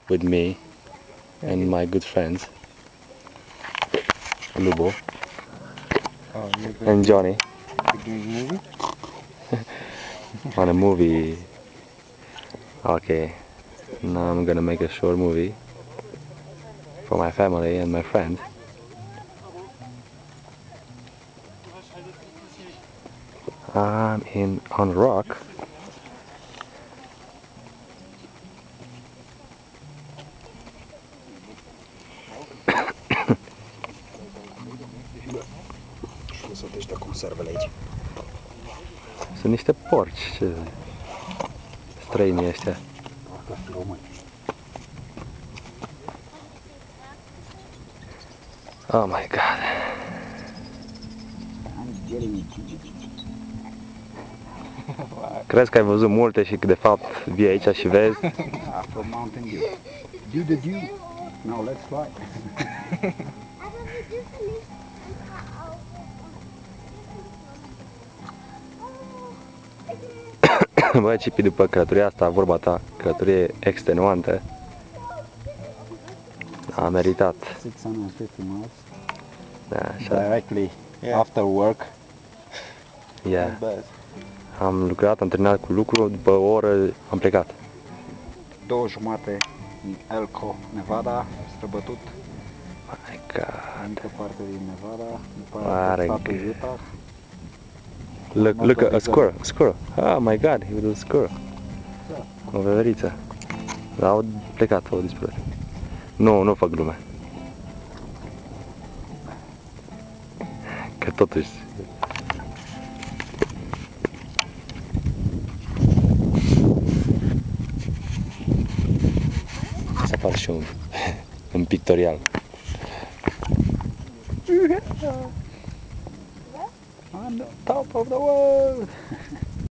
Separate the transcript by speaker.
Speaker 1: with me and my good friends, Lubo and Johnny,
Speaker 2: Movie?
Speaker 1: on a movie. Okay, now I'm gonna make a short movie for my family and my friends. I'm on rock.
Speaker 2: Sunt ăștia conservele aici.
Speaker 1: Sunt niște porci, ce străini ăștia.
Speaker 2: Parcă fi români.
Speaker 1: Oh my god. Crezi că ai văzut multe și că de fapt vii aici și vezi?
Speaker 2: From Mountain Dew. Dew the Dew. Now let's fly.
Speaker 1: Băi, Cipi, după călătoria asta, vorba ta, călătorie extenuantă, a meritat.
Speaker 2: 650 miles.
Speaker 1: Da, așa.
Speaker 2: Directly after work.
Speaker 1: Yeah. Am lucrat, am terminat cu lucru, după o oră am plecat.
Speaker 2: 2 jumate în Elko, Nevada, străbătut.
Speaker 1: My god.
Speaker 2: Încă parte din Nevada, după
Speaker 1: Are
Speaker 2: aia statul
Speaker 1: grijă.
Speaker 2: Utah.
Speaker 1: Look at a squirrel. Oh my god, he was a squirrel. O veveriță. Dar au plecat, au dispărut. Nu fac glume. Că totuși... Să apar și un pictorial.
Speaker 2: On the top of the world!